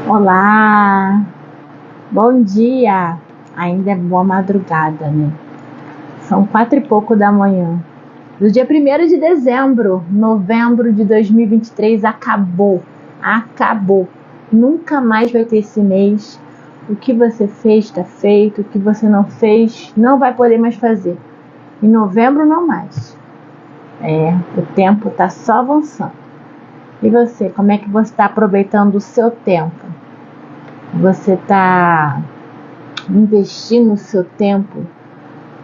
Olá, bom dia, ainda é boa madrugada, né? São 4 e pouco da manhã, do dia 1º de dezembro, novembro de 2023, acabou, nunca mais vai ter esse mês. O que você fez está feito, o que você não fez não vai poder mais fazer, em novembro não mais, o tempo está só avançando. E você, como é que você está aproveitando o seu tempo? Você está investindo o seu tempo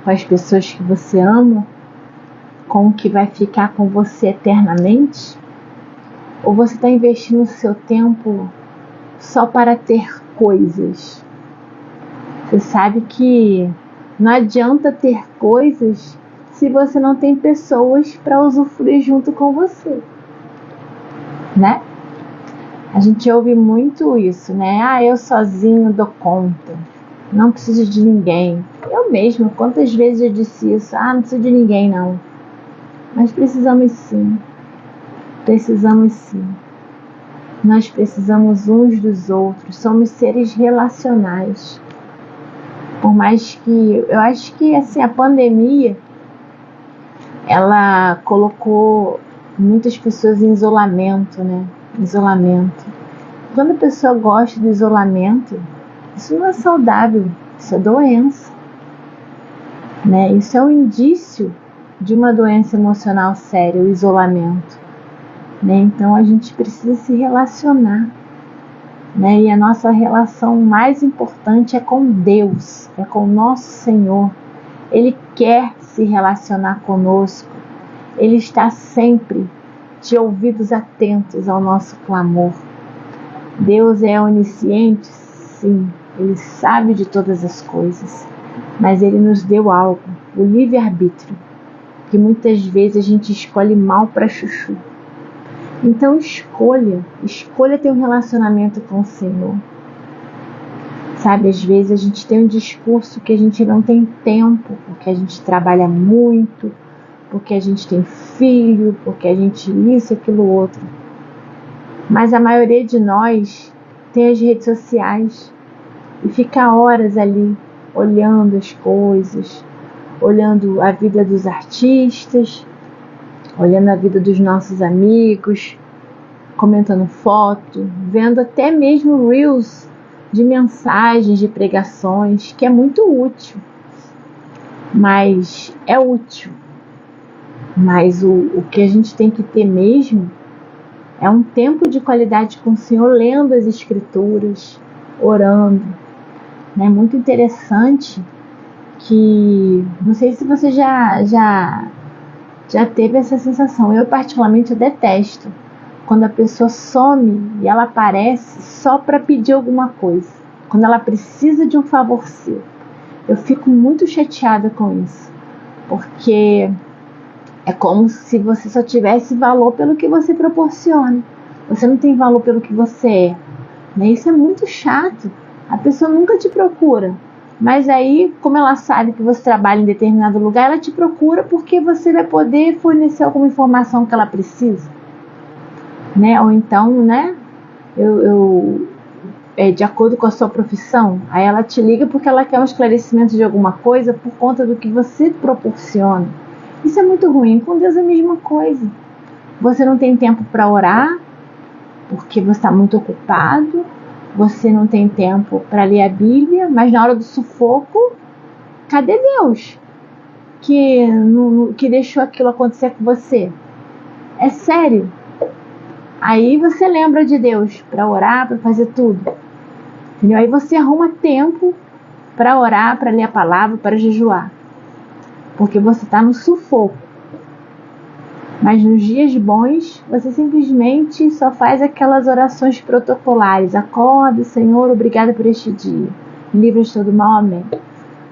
com as pessoas que você ama, com o que vai ficar com você eternamente? Ou você está investindo o seu tempo só para ter coisas? Você sabe que não adianta ter coisas se você não tem pessoas para usufruir junto com você, né? A gente ouve muito isso, né? Eu sozinho dou conta, não preciso de ninguém. Eu mesma, quantas vezes eu disse isso? Não preciso de ninguém não. Mas precisamos sim. Nós precisamos uns dos outros. Somos seres relacionais. Por mais que, eu acho que assim, a pandemia, ela colocou muitas pessoas em isolamento, né? Quando a pessoa gosta do isolamento, isso não é saudável, isso é doença, né? Isso é um indício de uma doença emocional séria, o isolamento, né? Então a gente precisa se relacionar, né? E a nossa relação mais importante é com Deus, é com o nosso Senhor. Ele quer se relacionar conosco, Ele está sempre de ouvidos atentos ao nosso clamor. Deus é onisciente, sim, Ele sabe de todas as coisas, mas Ele nos deu algo, o livre-arbítrio, que muitas vezes a gente escolhe mal para chuchu. Então escolha ter um relacionamento com o Senhor. Sabe, às vezes a gente tem um discurso que a gente não tem tempo, porque a gente trabalha muito, porque a gente tem filho, porque a gente isso, aquilo, outro. Mas a maioria de nós tem as redes sociais e fica horas ali olhando as coisas, olhando a vida dos artistas, olhando a vida dos nossos amigos, comentando foto, vendo até mesmo reels de mensagens, de pregações, que é muito útil. Mas é útil. Mas o que a gente tem que ter mesmo é um tempo de qualidade com o Senhor, lendo as Escrituras, orando. É muito interessante que, não sei se você já teve essa sensação. Eu particularmente detesto quando a pessoa some e ela aparece só para pedir alguma coisa, quando ela precisa de um favor seu. Eu fico muito chateada com isso, porque é como se você só tivesse valor pelo que você proporciona. Você não tem valor pelo que você é, né? Isso é muito chato. A pessoa nunca te procura, mas aí, como ela sabe que você trabalha em determinado lugar, ela te procura porque você vai poder fornecer alguma informação que ela precisa, né? Ou então, né? De acordo com a sua profissão, aí ela te liga porque ela quer um esclarecimento de alguma coisa por conta do que você proporciona. Isso é muito ruim. Com Deus é a mesma coisa. Você não tem tempo para orar porque você está muito ocupado. Você não tem tempo para ler a Bíblia, mas na hora do sufoco, cadê Deus que deixou aquilo acontecer com você? É sério. Aí você lembra de Deus para orar, para fazer tudo. Entendeu? Aí você arruma tempo para orar, para ler a palavra, para jejuar. Porque você está no sufoco. Mas nos dias bons, você simplesmente só faz aquelas orações protocolares. Acorda, Senhor, obrigada por este dia. Livra de todo mal, amém.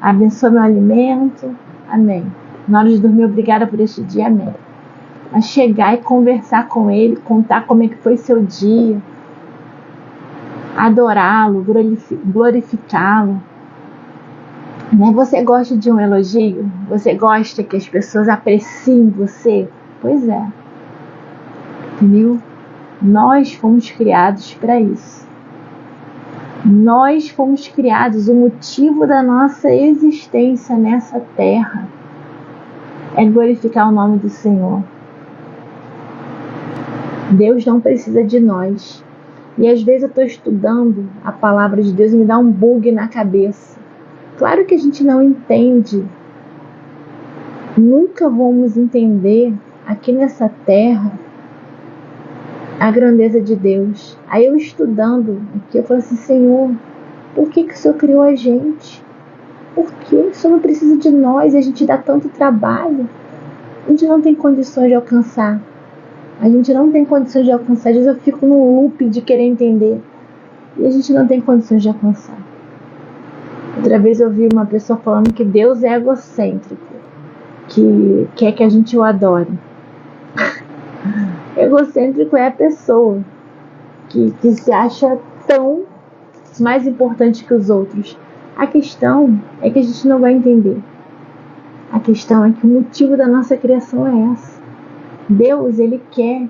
Abençoa meu alimento, amém. Na hora de dormir, obrigada por este dia, amém. Mas chegar e conversar com Ele, contar como é que foi seu dia, adorá-lo, glorificá-lo. Você gosta de um elogio? Você gosta que as pessoas apreciem você? Pois é. Entendeu? Nós fomos criados para isso. Nós fomos criados, o motivo da nossa existência nessa terra é glorificar o nome do Senhor. Deus não precisa de nós. E às vezes eu estou estudando a palavra de Deus e me dá um bug na cabeça. Claro que a gente não entende. Nunca vamos entender aqui nessa terra a grandeza de Deus. Aí eu estudando aqui, eu falo assim, Senhor, por que o Senhor criou a gente? Por que o Senhor não precisa de nós e a gente dá tanto trabalho? A gente não tem condições de alcançar. A gente não tem condições de alcançar. Às vezes eu fico num loop de querer entender. E a gente não tem condições de alcançar. Outra vez eu vi uma pessoa falando que Deus é egocêntrico. Que quer que a gente o adore. Egocêntrico é a pessoa que se acha tão mais importante que os outros. A questão é que a gente não vai entender. A questão é que o motivo da nossa criação é essa. Deus, Ele quer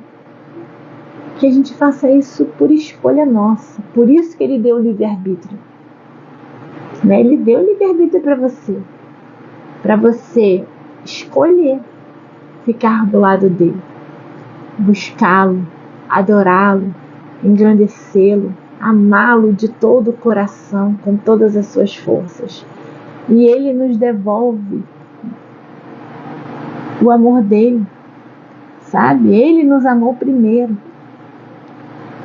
que a gente faça isso por escolha nossa. Por isso que Ele deu o livre-arbítrio. Ele deu o livre-arbítrio para você escolher ficar do lado dele, buscá-lo, adorá-lo, engrandecê-lo, amá-lo de todo o coração, com todas as suas forças. E Ele nos devolve o amor dele, sabe? Ele nos amou primeiro.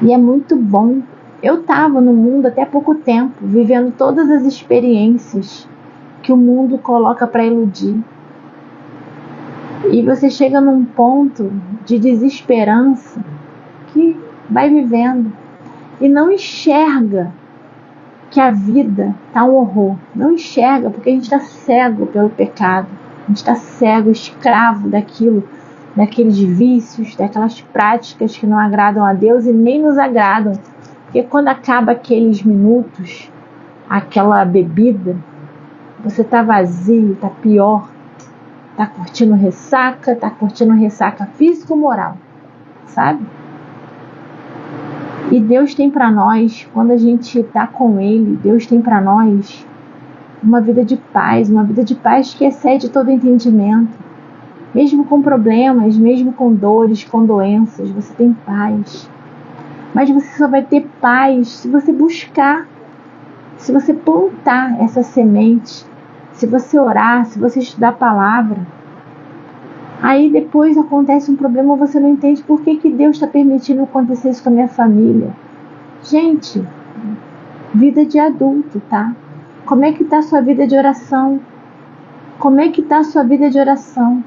E é muito bom. Eu estava no mundo até pouco tempo, vivendo todas as experiências que o mundo coloca para iludir. E você chega num ponto de desesperança que vai vivendo e não enxerga que a vida está um horror. Não enxerga porque a gente está cego pelo pecado. A gente está cego, escravo daqueles vícios, daquelas práticas que não agradam a Deus e nem nos agradam. Porque quando acaba aqueles minutos, aquela bebida, você está vazio, está pior. Está curtindo ressaca física ou moral, sabe? E Deus tem para nós, quando a gente está com Ele, Deus tem para nós uma vida de paz que excede todo entendimento. Mesmo com problemas, mesmo com dores, com doenças, você tem paz. Mas você só vai ter paz se você buscar, se você plantar essa semente, se você orar, se você estudar a palavra. Aí depois acontece um problema, você não entende por que Deus está permitindo acontecer isso com a minha família. Gente, vida de adulto, tá? Como é que está a sua vida de oração? Como é que está a sua vida de oração?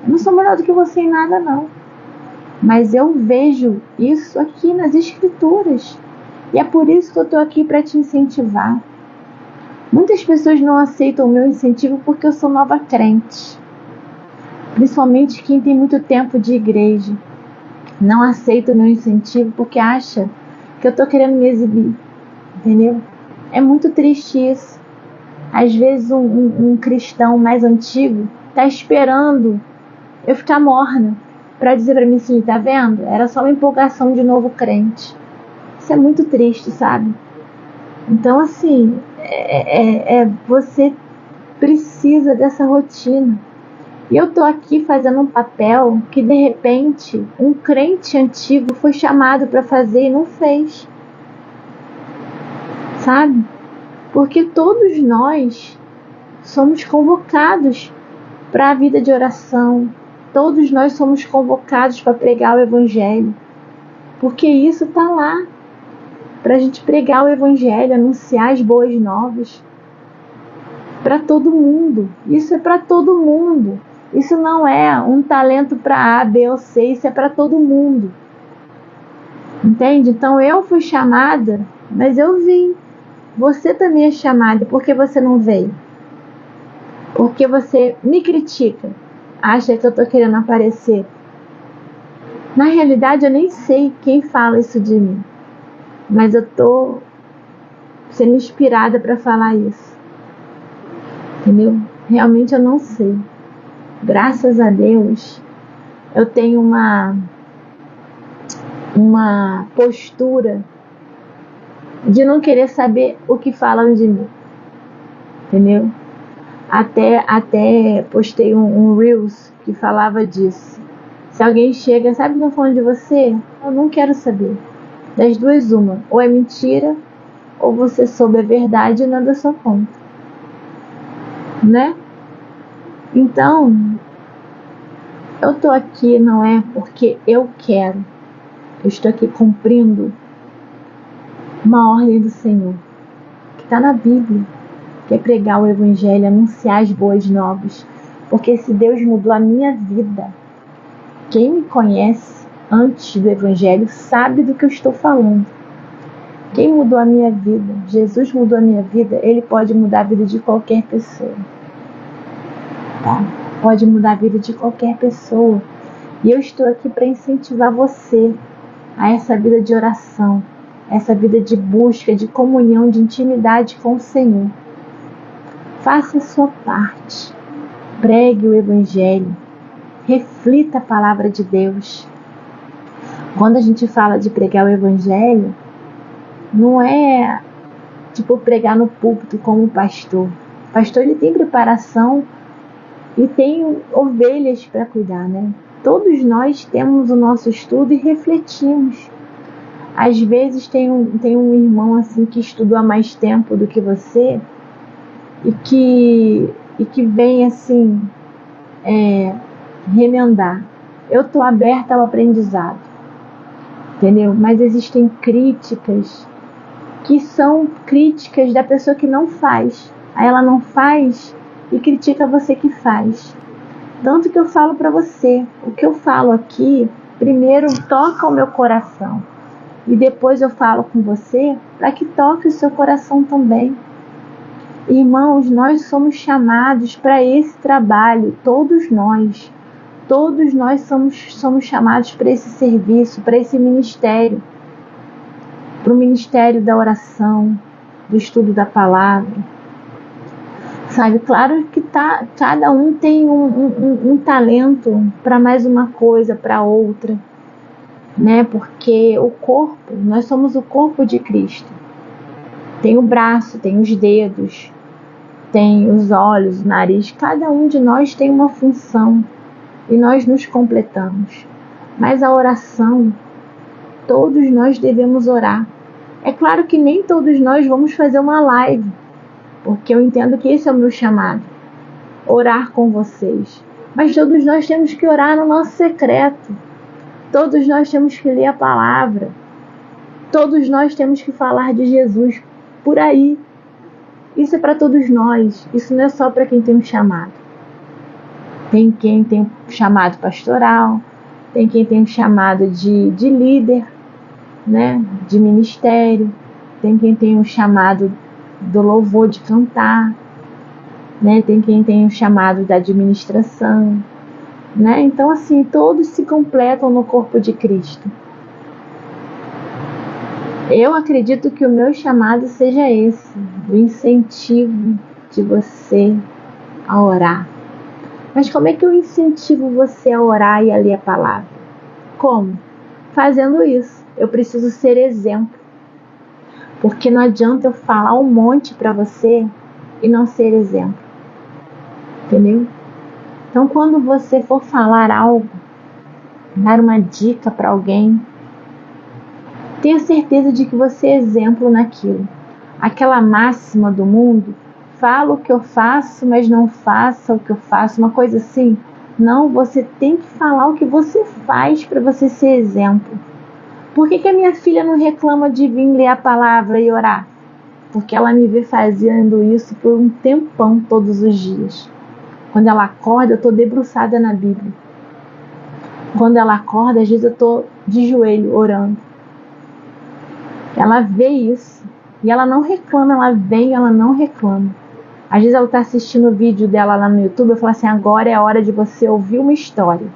Eu não sou melhor do que você em nada, não. Mas eu vejo isso aqui nas Escrituras. E é por isso que eu estou aqui para te incentivar. Muitas pessoas não aceitam o meu incentivo porque eu sou nova crente. Principalmente quem tem muito tempo de igreja. Não aceita o meu incentivo porque acha que eu estou querendo me exibir. Entendeu? É muito triste isso. Às vezes um cristão mais antigo está esperando eu ficar morna para dizer para mim assim, tá vendo? Era só uma empolgação de novo crente. Isso é muito triste, sabe? Então assim, você precisa dessa rotina. E eu tô aqui fazendo um papel que de repente um crente antigo foi chamado para fazer e não fez. Sabe? Porque todos nós somos convocados para a vida de oração. Todos nós somos convocados para pregar o Evangelho. Porque isso está lá. Para a gente pregar o Evangelho, anunciar as boas novas. Para todo mundo. Isso é para todo mundo. Isso não é um talento para A, B ou C. Isso é para todo mundo. Entende? Então eu fui chamada, mas eu vim. Você também é chamada. Por que você não veio? Porque você me critica. Acha que eu estou querendo aparecer. Na realidade, eu nem sei quem fala isso de mim. Mas eu estou sendo inspirada para falar isso. Entendeu? Realmente eu não sei. Graças a Deus, eu tenho uma postura de não querer saber o que falam de mim, entendeu? Até postei um Reels que falava disso. Se alguém chega, sabe o que eu tô falando de você? Eu não quero saber. Das duas, uma. Ou é mentira, ou você soube a verdade e não é da sua conta. Né? Então, eu tô aqui não é porque eu quero. Eu estou aqui cumprindo uma ordem do Senhor, que está na Bíblia, que é pregar o Evangelho, anunciar as boas novas. Porque se Deus mudou a minha vida, quem me conhece antes do Evangelho sabe do que eu estou falando. Quem mudou a minha vida? Jesus mudou a minha vida. Ele pode mudar a vida de qualquer pessoa. Tá? Pode mudar a vida de qualquer pessoa. E eu estou aqui para incentivar você a essa vida de oração, essa vida de busca, de comunhão, de intimidade com o Senhor. Faça a sua parte. Pregue o Evangelho. Reflita a palavra de Deus. Quando a gente fala de pregar o Evangelho, não é tipo pregar no púlpito como pastor. O pastor, ele tem preparação e tem ovelhas para cuidar, né? Todos nós temos o nosso estudo e refletimos. Às vezes tem um irmão assim que estudou há mais tempo do que você e que vem assim remendar. Eu estou aberta ao aprendizado, entendeu? Mas existem críticas que são críticas da pessoa que não faz. Aí ela não faz e critica você que faz. Tanto que eu falo para você, o que eu falo aqui, primeiro toca o meu coração. E depois eu falo com você para que toque o seu coração também. Irmãos, nós somos chamados para esse trabalho, todos nós. Todos nós somos chamados para esse serviço, para esse ministério. Para o ministério da oração, do estudo da palavra. Sabe, claro que cada um tem um talento para mais uma coisa, para outra. Né? Porque o corpo, nós somos o corpo de Cristo. Tem o braço, tem os dedos, tem os olhos, o nariz. Cada um de nós tem uma função e nós nos completamos. Mas a oração, todos nós devemos orar. É claro que nem todos nós vamos fazer uma live, porque eu entendo que esse é o meu chamado, orar com vocês. Mas todos nós temos que orar no nosso secreto. Todos nós temos que ler a palavra. Todos nós temos que falar de Jesus por aí. Isso é para todos nós. Isso não é só para quem tem um chamado. Tem quem tem um chamado pastoral, tem quem tem um chamado de líder, né? De ministério, tem quem tem um chamado do louvor, de cantar, né? Tem quem tem um chamado da administração. Né? Então, assim, todos se completam no corpo de Cristo. Eu acredito que o meu chamado seja esse, o incentivo de você a orar. Mas como é que eu incentivo você a orar e a ler a palavra? Como? Fazendo isso. Eu preciso ser exemplo. Porque não adianta eu falar um monte para você e não ser exemplo. Entendeu? Então, quando você for falar algo, dar uma dica para alguém, tenha certeza de que você é exemplo naquilo. Aquela máxima do mundo, fala o que eu faço, mas não faça o que eu faço, uma coisa assim. Não, você tem que falar o que você faz para você ser exemplo. Por que a minha filha não reclama de vir ler a palavra e orar? Porque ela me vê fazendo isso por um tempão todos os dias. Quando ela acorda, eu estou debruçada na Bíblia. Quando ela acorda, às vezes eu estou de joelho orando. Ela vê isso. E ela não reclama, ela vem e ela não reclama. Às vezes ela está assistindo o vídeo dela lá no YouTube, eu falo assim, agora é a hora de você ouvir uma história.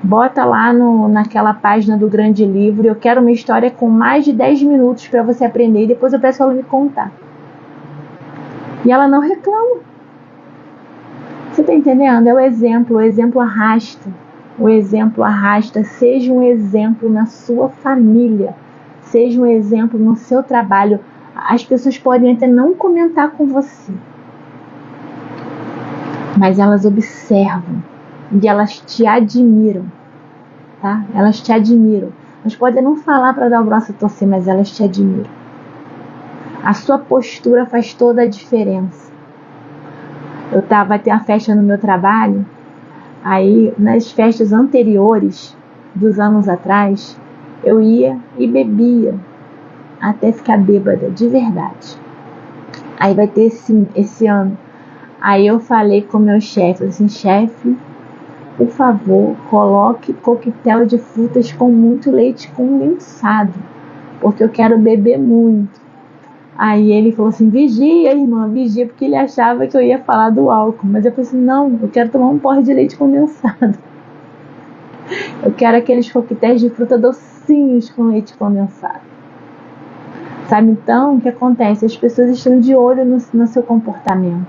Bota lá naquela página do Grande Livro, eu quero uma história com mais de 10 minutos para você aprender e depois eu peço ela me contar. E ela não reclama. Você está entendendo? É o exemplo arrasta. O exemplo arrasta. Seja um exemplo na sua família. Seja um exemplo no seu trabalho. As pessoas podem até não comentar com você, mas elas observam e elas te admiram, tá? Elas te admiram. Elas podem não falar para dar o braço a torcer, mas elas te admiram. A sua postura faz toda a diferença. Vai ter uma festa no meu trabalho, aí nas festas anteriores, dos anos atrás, eu ia e bebia até ficar bêbada, de verdade. Aí vai ter esse ano. Aí eu falei com o meu chefe, assim, chefe, por favor, coloque coquetel de frutas com muito leite condensado, porque eu quero beber muito. Aí ele falou assim, vigia, irmã, vigia, porque ele achava que eu ia falar do álcool. Mas eu falei assim, não, eu quero tomar um porre de leite condensado. Eu quero aqueles coquetéis de fruta docinhos com leite condensado. Sabe, então, o que acontece? As pessoas estão de olho no seu comportamento.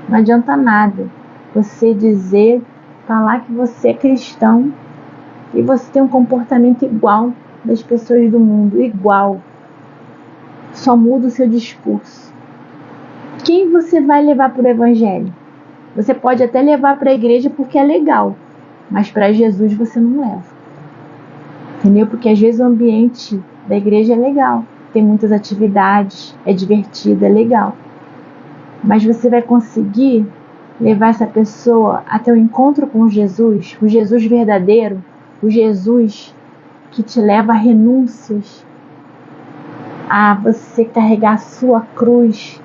Não adianta nada você falar que você é cristão e você tem um comportamento igual das pessoas do mundo, igual. Só muda o seu discurso. Quem você vai levar para o evangelho? Você pode até levar para a igreja porque é legal, mas para Jesus você não leva. Entendeu? Porque às vezes o ambiente da igreja é legal, tem muitas atividades, é divertido, é legal. Mas você vai conseguir levar essa pessoa até o encontro com Jesus, o Jesus verdadeiro, o Jesus que te leva a renúncias, a você carregar a sua cruz,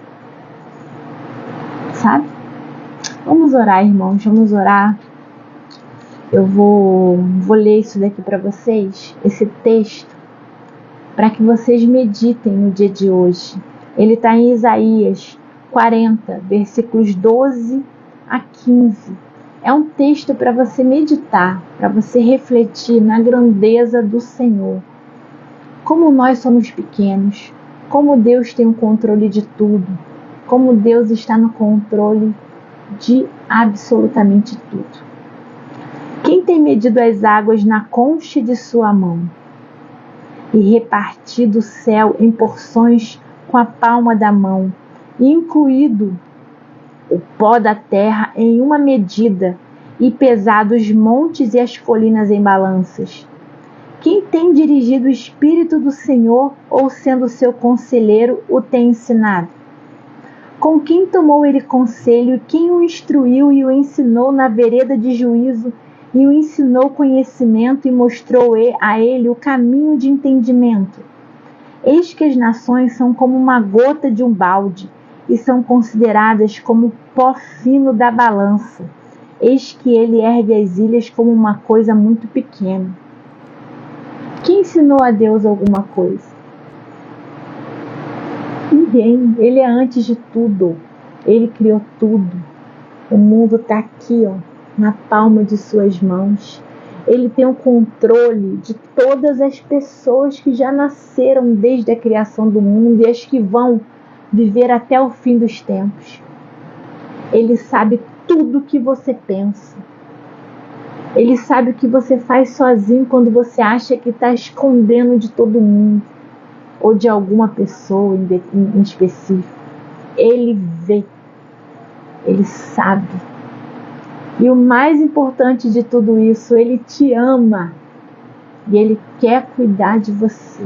sabe? Vamos orar, irmãos, vamos orar. Eu vou ler isso daqui para vocês, esse texto, para que vocês meditem no dia de hoje. Ele está em Isaías 40, versículos 12 a 15. É um texto para você meditar, para você refletir na grandeza do Senhor. Como nós somos pequenos, como Deus tem o controle de tudo, como Deus está no controle de absolutamente tudo. Quem tem medido as águas na concha de sua mão e repartido o céu em porções com a palma da mão, e incluído o pó da terra em uma medida e pesado os montes e as colinas em balanças? Quem tem dirigido o Espírito do Senhor, ou sendo seu conselheiro, o tem ensinado? Com quem tomou ele conselho, e quem o instruiu e o ensinou na vereda de juízo, e o ensinou conhecimento e mostrou a ele o caminho de entendimento? Eis que as nações são como uma gota de um balde, e são consideradas como pó fino da balança. Eis que ele ergue as ilhas como uma coisa muito pequena. Quem ensinou a Deus alguma coisa? Ninguém. Ele é antes de tudo. Ele criou tudo. O mundo está aqui, ó, na palma de suas mãos. Ele tem o controle de todas as pessoas que já nasceram desde a criação do mundo e as que vão viver até o fim dos tempos. Ele sabe tudo o que você pensa. Ele sabe o que você faz sozinho quando você acha que está escondendo de todo mundo ou de alguma pessoa em específico. Ele vê, ele sabe. E o mais importante de tudo isso, ele te ama e ele quer cuidar de você.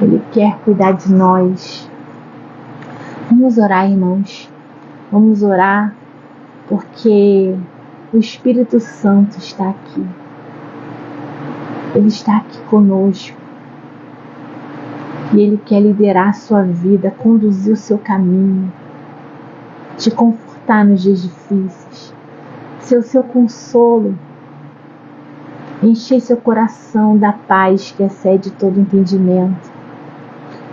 Ele quer cuidar de nós. Vamos orar, irmãos. Vamos orar porque o Espírito Santo está aqui. Ele está aqui conosco. E Ele quer liderar a sua vida, conduzir o seu caminho, te confortar nos dias difíceis, ser o seu consolo, encher seu coração da paz que excede todo entendimento,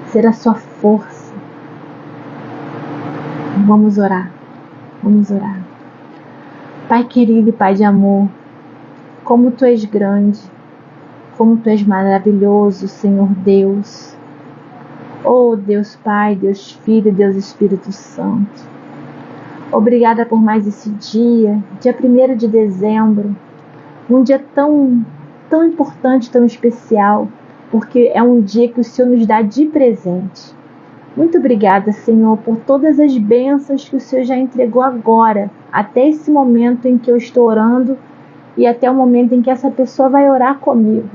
ser a sua força. Vamos orar, vamos orar. Pai querido e Pai de amor, como Tu és grande, como Tu és maravilhoso, Senhor Deus. Oh Deus Pai, Deus Filho, Deus Espírito Santo. Obrigada por mais esse dia 1º de dezembro, um dia tão importante, tão especial, porque é um dia que o Senhor nos dá de presente. Muito obrigada, Senhor, por todas as bênçãos que o Senhor já entregou agora, até esse momento em que eu estou orando e até o momento em que essa pessoa vai orar comigo.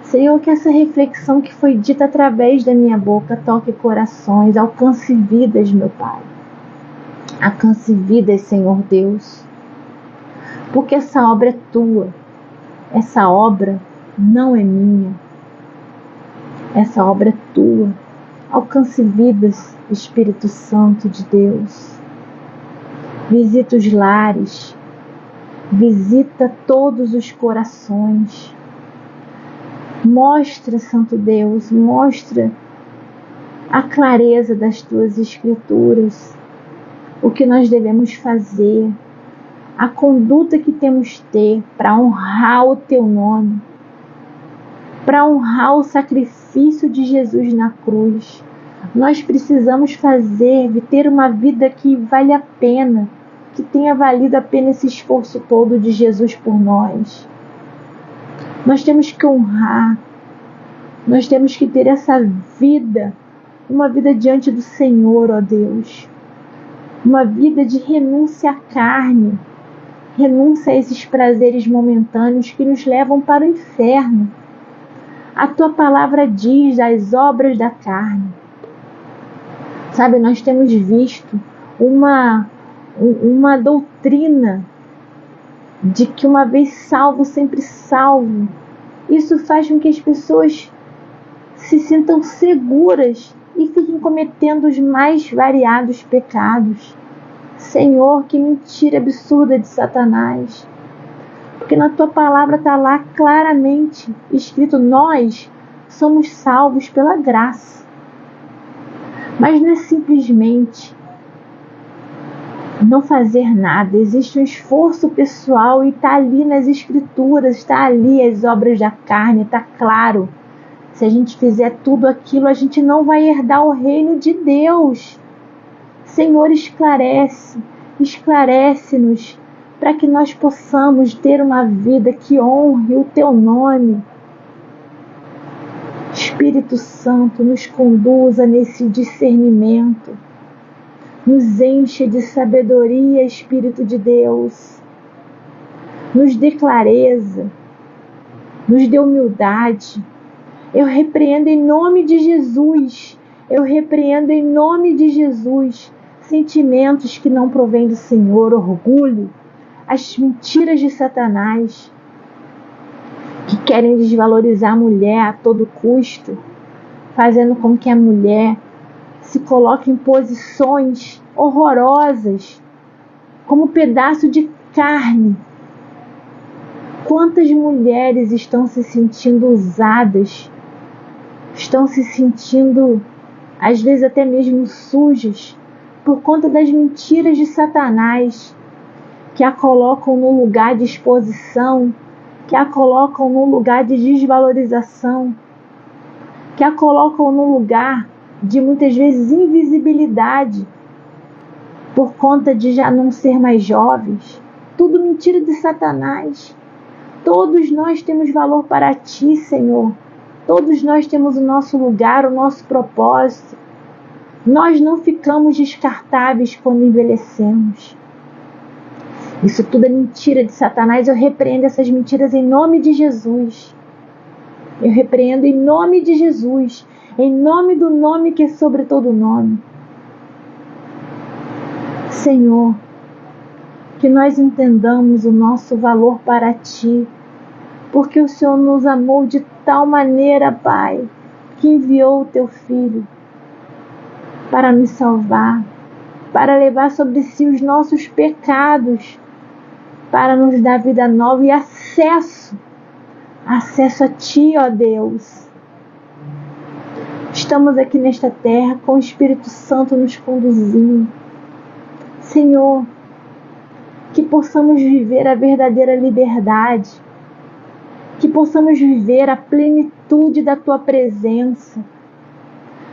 Senhor, que essa reflexão que foi dita através da minha boca toque corações, alcance vidas, meu Pai. Alcance vidas, Senhor Deus, porque essa obra é tua, essa obra não é minha, essa obra é tua. Alcance vidas, Espírito Santo de Deus. Visita os lares, visita todos os corações. Mostra, Santo Deus, mostra a clareza das tuas escrituras, o que nós devemos fazer, a conduta que temos que ter para honrar o teu nome, para honrar o sacrifício de Jesus na cruz. Nós precisamos ter uma vida que vale a pena, que tenha valido a pena esse esforço todo de Jesus por nós. Nós temos que honrar, nós temos que ter essa vida, uma vida diante do Senhor, ó Deus. Uma vida de renúncia à carne, renúncia a esses prazeres momentâneos que nos levam para o inferno. A tua palavra diz das obras da carne. Sabe, nós temos visto uma doutrina de que uma vez salvo, sempre salvo. Isso faz com que as pessoas se sintam seguras e fiquem cometendo os mais variados pecados. Senhor, que mentira absurda de Satanás. Porque na tua palavra está lá claramente escrito: nós somos salvos pela graça. Mas não é simplesmente não fazer nada. Existe um esforço pessoal e está ali nas escrituras, está ali as obras da carne, está claro. Se a gente fizer tudo aquilo, a gente não vai herdar o reino de Deus. Senhor, esclarece-nos para que nós possamos ter uma vida que honre o teu nome. Espírito Santo, nos conduza nesse discernimento. Nos enche de sabedoria, Espírito de Deus. Nos dê clareza. Nos dê humildade. Eu repreendo em nome de Jesus. Eu repreendo em nome de Jesus sentimentos que não provêm do Senhor, orgulho, as mentiras de Satanás, que querem desvalorizar a mulher a todo custo, fazendo com que a mulher se coloque em posições horrorosas, como pedaço de carne. Quantas mulheres estão se sentindo usadas, estão se sentindo, às vezes até mesmo sujas, por conta das mentiras de Satanás, que a colocam no lugar de exposição, que a colocam no lugar de desvalorização, que a colocam no lugar de muitas vezes invisibilidade, por conta de já não ser mais jovens. Tudo mentira de Satanás. Todos nós temos valor para ti, Senhor. Todos nós temos o nosso lugar, o nosso propósito. Nós não ficamos descartáveis quando envelhecemos. Isso tudo é mentira de Satanás. Eu repreendo essas mentiras em nome de Jesus. Eu repreendo em nome de Jesus, em nome do nome que é sobre todo nome. Senhor, que nós entendamos o nosso valor para ti, porque o Senhor nos amou de tal maneira, Pai, que enviou o teu Filho para nos salvar, para levar sobre si os nossos pecados, para nos dar vida nova e acesso a ti, ó Deus. Estamos aqui nesta terra com o Espírito Santo nos conduzindo. Senhor, que possamos viver a verdadeira liberdade, que possamos viver a plenitude da tua presença.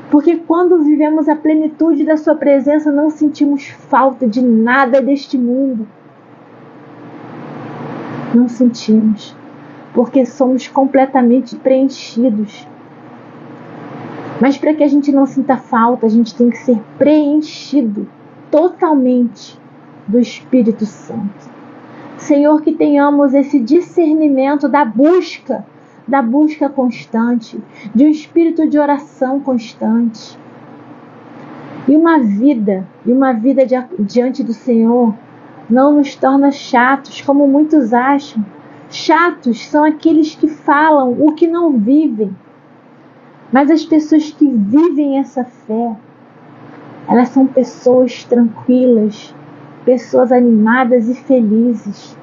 Porque quando vivemos a plenitude da sua presença, não sentimos falta de nada deste mundo. Não sentimos. porque somos completamente preenchidos. Mas para que a gente não sinta falta, a gente tem que ser preenchido totalmente do Espírito Santo. Senhor, que tenhamos esse discernimento da busca constante, de um espírito de oração constante. E uma vida diante do Senhor não nos torna chatos, como muitos acham. Chatos são aqueles que falam o que não vivem. Mas as pessoas que vivem essa fé, elas são pessoas tranquilas, pessoas animadas e felizes.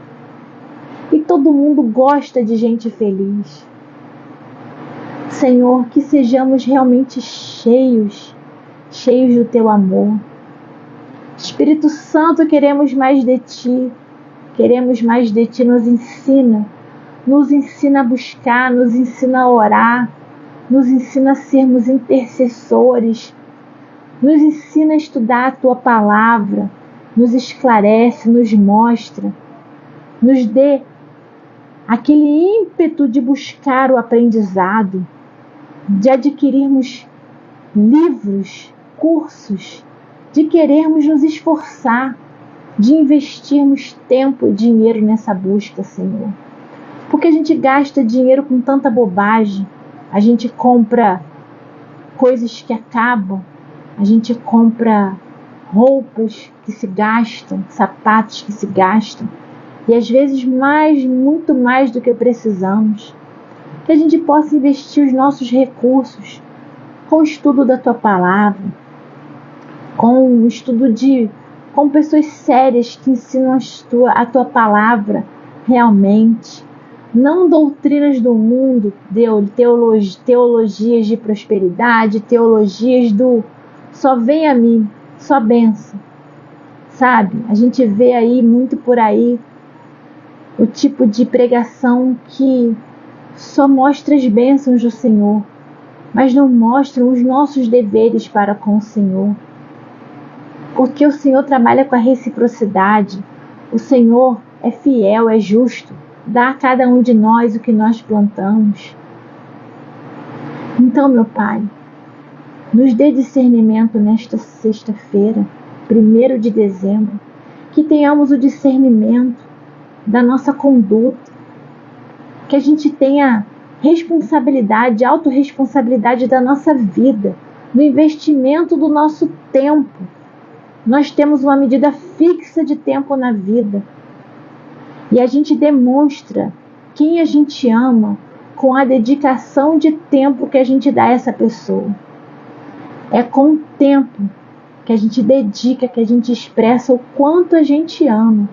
E todo mundo gosta de gente feliz. Senhor, que sejamos realmente cheios do Teu amor. Espírito Santo, queremos mais de Ti. Queremos mais de Ti, nos ensina a buscar, nos ensina a orar, nos ensina a sermos intercessores, nos ensina a estudar a Tua palavra, nos esclarece, nos mostra, nos dê aquele ímpeto de buscar o aprendizado, de adquirirmos livros, cursos, de querermos nos esforçar, de investirmos tempo e dinheiro nessa busca, Senhor. Porque a gente gasta dinheiro com tanta bobagem, a gente compra coisas que acabam, a gente compra roupas que se gastam, sapatos que se gastam, e às vezes muito mais do que precisamos. Que a gente possa investir os nossos recursos com o estudo da Tua palavra, com o estudo com pessoas sérias que ensinam a Tua palavra realmente. Não doutrinas do mundo, teologias de prosperidade, teologias do só vem a mim, só bênção. Sabe? A gente vê aí, muito por aí, o tipo de pregação que só mostra as bênçãos do Senhor, mas não mostram os nossos deveres para com o Senhor. Porque o Senhor trabalha com a reciprocidade. O Senhor é fiel, é justo. Dá a cada um de nós o que nós plantamos. Então, meu Pai, nos dê discernimento nesta sexta-feira, 1º de dezembro, que tenhamos o discernimento da nossa conduta, que a gente tenha responsabilidade, autorresponsabilidade da nossa vida, do investimento do nosso tempo. Nós temos uma medida fixa de tempo na vida. E a gente demonstra quem a gente ama com a dedicação de tempo que a gente dá a essa pessoa. É com o tempo que a gente dedica, que a gente expressa o quanto a gente ama.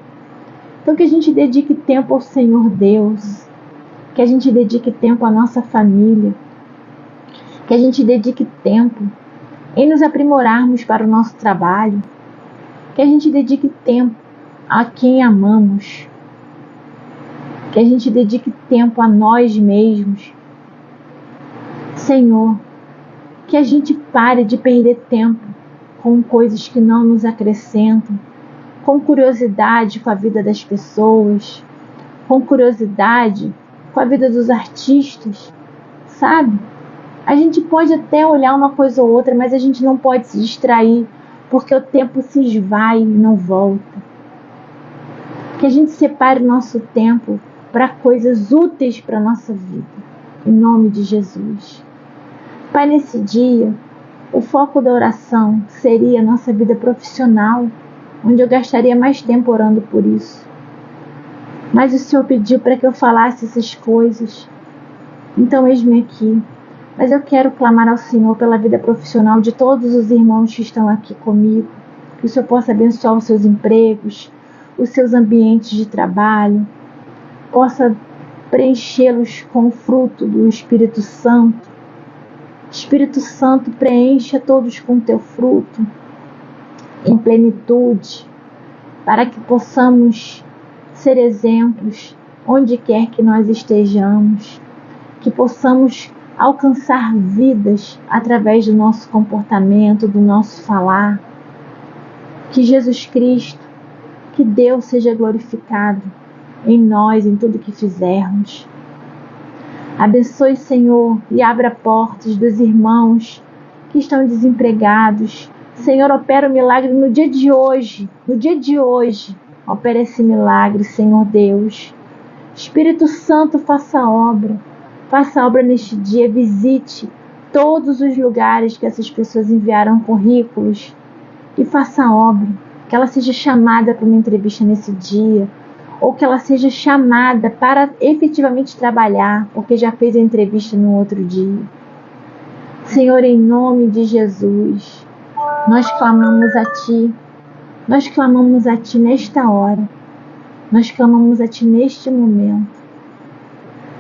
Então que a gente dedique tempo ao Senhor Deus, que a gente dedique tempo à nossa família, que a gente dedique tempo em nos aprimorarmos para o nosso trabalho, que a gente dedique tempo a quem amamos, que a gente dedique tempo a nós mesmos. Senhor, que a gente pare de perder tempo com coisas que não nos acrescentam, com curiosidade com a vida das pessoas, com curiosidade com a vida dos artistas, sabe? A gente pode até olhar uma coisa ou outra, mas a gente não pode se distrair, porque o tempo se esvai e não volta. Que a gente separe o nosso tempo para coisas úteis para a nossa vida, em nome de Jesus. Pai, nesse dia, o foco da oração seria a nossa vida profissional, onde eu gastaria mais tempo orando por isso. Mas o Senhor pediu para que eu falasse essas coisas, então eis-me aqui. Mas eu quero clamar ao Senhor pela vida profissional de todos os irmãos que estão aqui comigo, que o Senhor possa abençoar os seus empregos, os seus ambientes de trabalho, possa preenchê-los com o fruto do Espírito Santo. Espírito Santo, preencha todos com teu fruto em plenitude, para que possamos ser exemplos onde quer que nós estejamos, que possamos alcançar vidas através do nosso comportamento, do nosso falar. Que Jesus Cristo, que Deus seja glorificado em nós, em tudo que fizermos. Abençoe, Senhor, e abra portas dos irmãos que estão desempregados. Senhor, opera o milagre no dia de hoje. No dia de hoje, opera esse milagre, Senhor Deus. Espírito Santo, faça a obra. Faça a obra neste dia. Visite todos os lugares que essas pessoas enviaram currículos. E faça a obra. Que ela seja chamada para uma entrevista nesse dia. Ou que ela seja chamada para efetivamente trabalhar, porque já fez a entrevista no outro dia. Senhor, em nome de Jesus, nós clamamos a Ti. Nós clamamos a Ti nesta hora. Nós clamamos a Ti neste momento.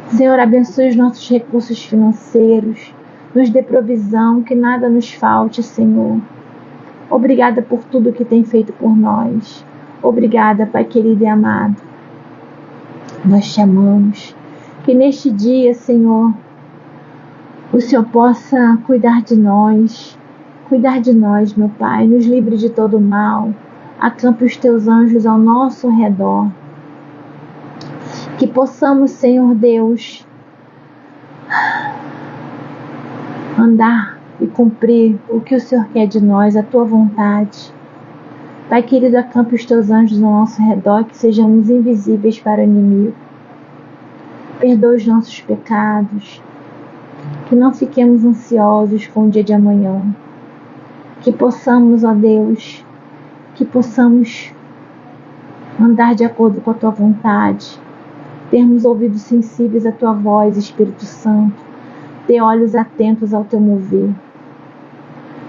Senhor, abençoe os nossos recursos financeiros. Nos dê provisão, que nada nos falte, Senhor. Obrigada por tudo que tem feito por nós. Obrigada, Pai querido e amado. Nós te amamos. Que neste dia, Senhor, o Senhor possa cuidar de nós. Cuidar de nós, meu Pai. Nos livre de todo mal. Acampe os teus anjos ao nosso redor. Que possamos, Senhor Deus, andar e cumprir o que o Senhor quer de nós, a tua vontade. Pai querido, acampe os teus anjos ao nosso redor, que sejamos invisíveis para o inimigo. Perdoa os nossos pecados, que não fiquemos ansiosos com o dia de amanhã. Que possamos, ó Deus, que possamos andar de acordo com a tua vontade, termos ouvidos sensíveis à tua voz, Espírito Santo, ter olhos atentos ao teu mover.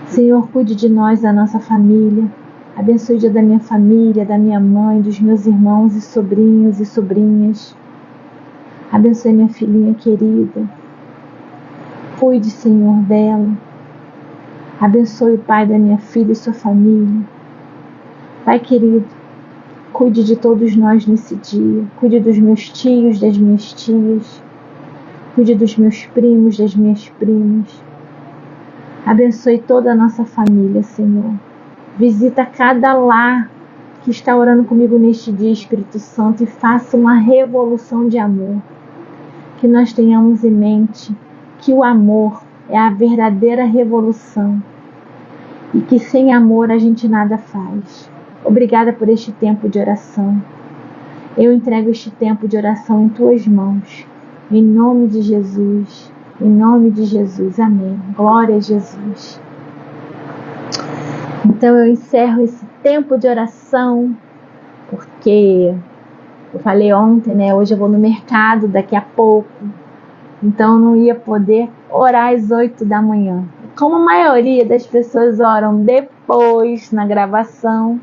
Senhor, cuide de nós, da nossa família. Abençoe o dia da minha família, da minha mãe, dos meus irmãos e sobrinhos e sobrinhas. Abençoe minha filhinha querida. Cuide, Senhor, dela. Abençoe o pai da minha filha e sua família. Pai querido, cuide de todos nós nesse dia. Cuide dos meus tios, das minhas tias. Cuide dos meus primos, das minhas primas. Abençoe toda a nossa família, Senhor. Visita cada lar que está orando comigo neste dia, Espírito Santo, e faça uma revolução de amor. Que nós tenhamos em mente que o amor é a verdadeira revolução e que sem amor a gente nada faz. Obrigada por este tempo de oração. Eu entrego este tempo de oração em tuas mãos. Em nome de Jesus. Em nome de Jesus. Amém. Glória a Jesus. Então eu encerro esse tempo de oração, porque eu falei ontem, né? Hoje eu vou no mercado daqui a pouco. Então eu não ia poder orar às 8 da manhã. Como a maioria das pessoas oram depois na gravação,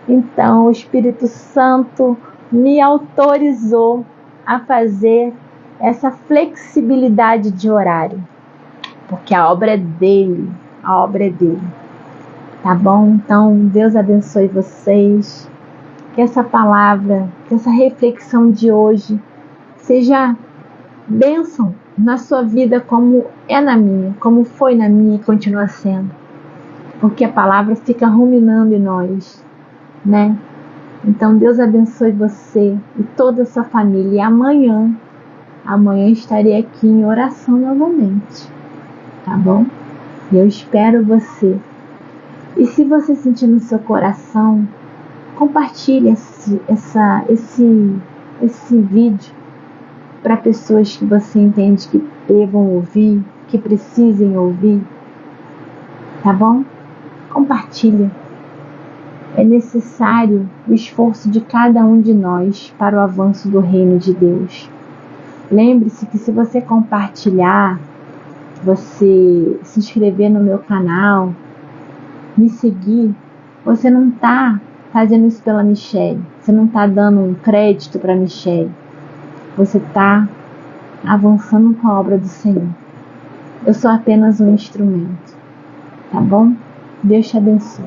então o Espírito Santo me autorizou a fazer essa flexibilidade de horário. Porque a obra é dele. A obra é dele. Tá bom? Então, Deus abençoe vocês. Que essa palavra, que essa reflexão de hoje seja bênção na sua vida, como é na minha, como foi na minha e continua sendo. Porque a palavra fica ruminando em nós, né? Então, Deus abençoe você e toda a sua família. E amanhã estarei aqui em oração novamente. Tá bom? E eu espero você. E se você sentir no seu coração, compartilhe esse vídeo para pessoas que você entende que devam ouvir, que precisem ouvir. Tá bom? Compartilha. É necessário o esforço de cada um de nós para o avanço do reino de Deus. Lembre-se que se você compartilhar, você se inscrever no meu canal, me seguir, você não está fazendo isso pela Michelle. Você não está dando um crédito para a Michelle. Você está avançando com a obra do Senhor. Eu sou apenas um instrumento. Tá bom? Deus te abençoe.